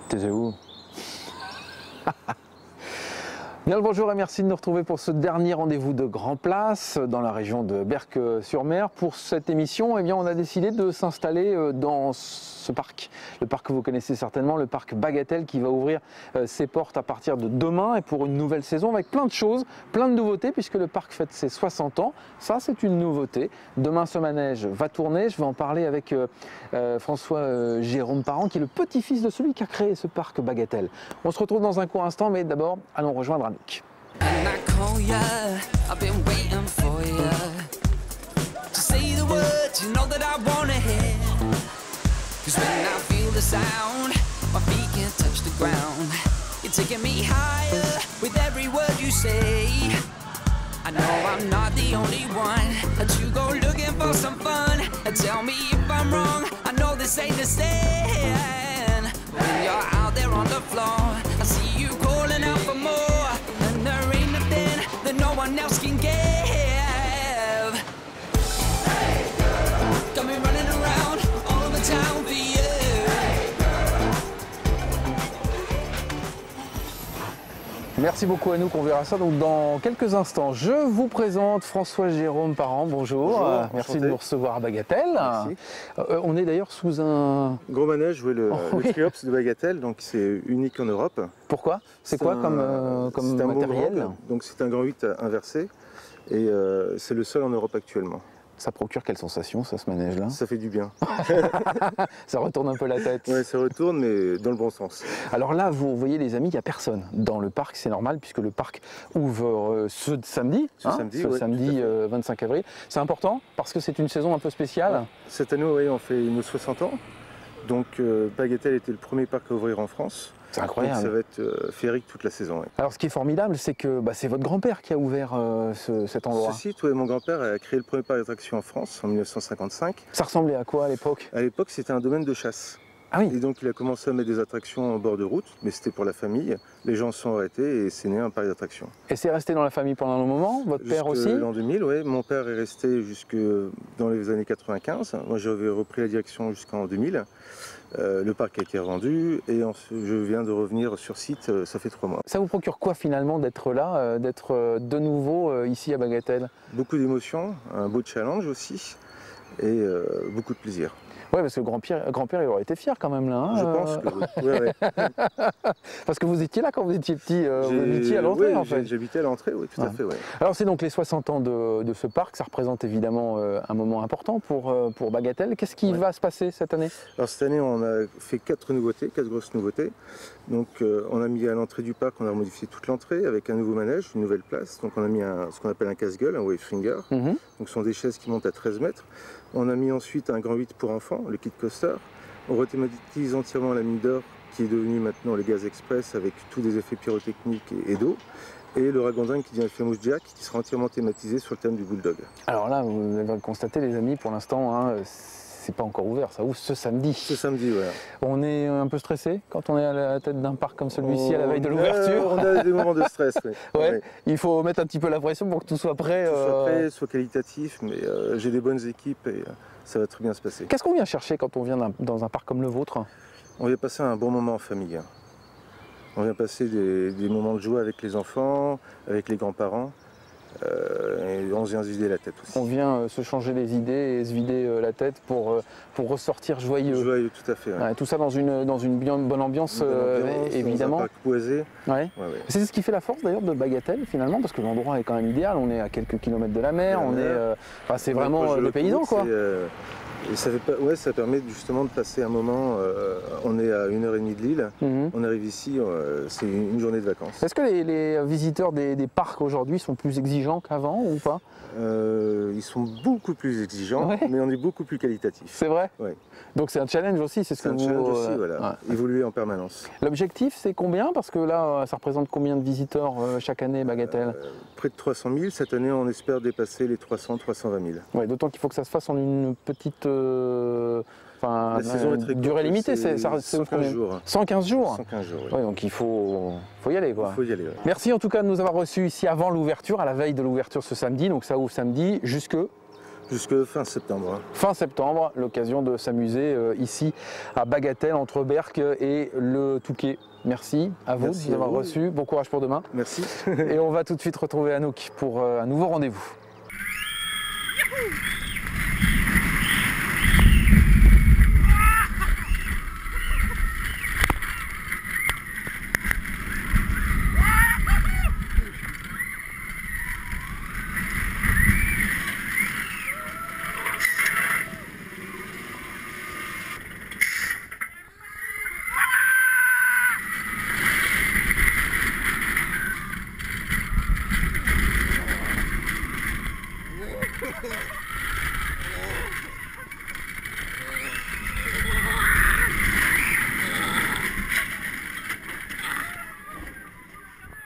T'es où? Bien le bonjour et merci de nous retrouver pour ce dernier rendez-vous de Grand Place dans la région de Berck-sur-Mer. Pour cette émission, eh bien, on a décidé de s'installer dans ce parc, le parc que vous connaissez certainement, le parc Bagatelle, qui va ouvrir ses portes à partir de demain et pour une nouvelle saison avec plein de choses, plein de nouveautés puisque le parc fête ses 60 ans. Ça, c'est une nouveauté. Demain, ce manège va tourner. Je vais en parler avec François Jérôme Parent, qui est le petit-fils de celui qui a créé ce parc Bagatelle. On se retrouve dans un court instant, mais d'abord, allons rejoindre Anouk. I know I'm not the only one, but you go looking for some fun. Tell me if I'm wrong, I know this ain't the stand. When you're out there on the floor, I see you calling out for more, and there ain't nothing that no one else can give. Hey girl, got me running around all over town for you. Merci beaucoup Anouk, on verra ça donc dans quelques instants. Je vous présente François Jérôme Parent, bonjour. Bonjour, merci de nous recevoir à Bagatelle. Merci. On est d'ailleurs sous un... Gros manège, le oui. Triops de Bagatelle, donc c'est unique en Europe. Pourquoi? C'est quoi comme c'est un matériel? Mogrand, donc c'est un grand 8 inversé et c'est le seul en Europe actuellement. Ça procure quelle sensation, ça, ce manège-là? Ça fait du bien. Ça retourne un peu la tête. Ouais, ça retourne, mais dans le bon sens. Alors là, vous voyez les amis, il n'y a personne dans le parc, c'est normal puisque le parc ouvre ce samedi, samedi 25 avril. C'est important parce que c'est une saison un peu spéciale. Cette année, oui, on fait nos 60 ans. Donc Bagatelle était le premier parc à ouvrir en France. C'est incroyable. Donc, ça va être féerique toute la saison. Ouais. Alors ce qui est formidable, c'est que c'est votre grand-père qui a ouvert cet endroit. Ce site, ouais, mon grand-père a créé le premier parc d'attractions en France en 1955. Ça ressemblait à quoi à l'époque? À l'époque, c'était un domaine de chasse. Ah oui. Et donc il a commencé à mettre des attractions en bord de route, mais c'était pour la famille. Les gens se sont arrêtés et c'est né un parc d'attractions. Et c'est resté dans la famille pendant un moment? Votre père aussi? L'an 2000, oui. Mon père est resté jusque dans les années 95. Moi j'avais repris la direction jusqu'en 2000. Le parc a été revendu et je viens de revenir sur site, ça fait 3 mois. Ça vous procure quoi finalement d'être là, d'être de nouveau ici à Bagatelle? Beaucoup d'émotions, un beau challenge aussi et beaucoup de plaisir. Ouais, parce que grand-père, il aurait été fier quand même là. Hein, je pense que oui. Ouais. Parce que vous étiez là quand vous étiez petit, vous habitiez à l'entrée en fait. J'habitais à l'entrée, oui, tout à fait. Ouais. Alors c'est donc les 60 ans de ce parc, ça représente évidemment un moment important pour Bagatelle. Qu'est-ce qui va se passer cette année? Alors cette année, on a fait 4 nouveautés, 4 grosses nouveautés. Donc on a mis à l'entrée du parc, on a modifié toute l'entrée avec un nouveau manège, une nouvelle place. Donc on a mis ce qu'on appelle un casse-gueule, un wave finger. Donc ce sont des chaises qui montent à 13 mètres. On a mis ensuite un grand 8 pour enfants, le kit coaster. On rethématise entièrement la mine d'or qui est devenue maintenant le gaz express avec tous des effets pyrotechniques et d'eau. Et le ragondin qui devient le Famous Jack qui sera entièrement thématisé sur le thème du bulldog. Alors là, vous avez constaté les amis, pour l'instant, hein, c'est pas encore ouvert, ça ouvre ce samedi. Ce samedi, ouais. On est un peu stressé quand on est à la tête d'un parc comme celui-ci à la veille de l'ouverture. On a des moments de stress, oui. Ouais. Il faut mettre un petit peu la pression pour que tout soit prêt. Soit qualitatif, mais j'ai des bonnes équipes et ça va très bien se passer. Qu'est-ce qu'on vient chercher quand on vient dans un parc comme le vôtre? On vient passer un bon moment en famille. On vient passer des moments de joie avec les enfants, avec les grands-parents. Et on vient se vider la tête aussi. On vient se changer les idées et se vider la tête pour ressortir joyeux. Joyeux, tout à fait. Ouais. Ouais, tout ça dans une bonne ambiance, évidemment. Dans un parc boisé. Ouais. Ouais. C'est ce qui fait la force d'ailleurs de Bagatelle finalement, parce que l'endroit est quand même idéal. On est à quelques kilomètres de la mer, c'est vraiment le paysans quoi. Et ça permet justement de passer un moment, on est à 1h30 de Lille, on arrive ici, c'est une journée de vacances. Est-ce que les visiteurs des parcs aujourd'hui sont plus exigeants qu'avant ou pas? Ils sont beaucoup plus exigeants, mais on est beaucoup plus qualitatif. C'est vrai? Oui. Donc c'est un challenge aussi, c'est ce que vous... C'est un challenge aussi, voilà, évoluer en permanence. L'objectif c'est combien? Parce que là, ça représente combien de visiteurs chaque année, Bagatelle? Près de 300 000, cette année on espère dépasser les 300-320 000. Ouais, d'autant qu'il faut que ça se fasse en une petite... la saison est très courte, durée limitée, c'est 115 jours. 115 jours 115 jours, oui. Ouais, donc il faut y aller quoi. Il faut y aller, ouais. Merci en tout cas de nous avoir reçus ici avant l'ouverture, à la veille de l'ouverture ce samedi, donc ça ouvre samedi jusque... Jusque fin septembre. Hein. Fin septembre, l'occasion de s'amuser ici à Bagatelle, entre Berck et le Touquet. Merci à vous de nous avoir reçus. Bon courage pour demain. Merci. Et on va tout de suite retrouver Anouk pour un nouveau rendez-vous.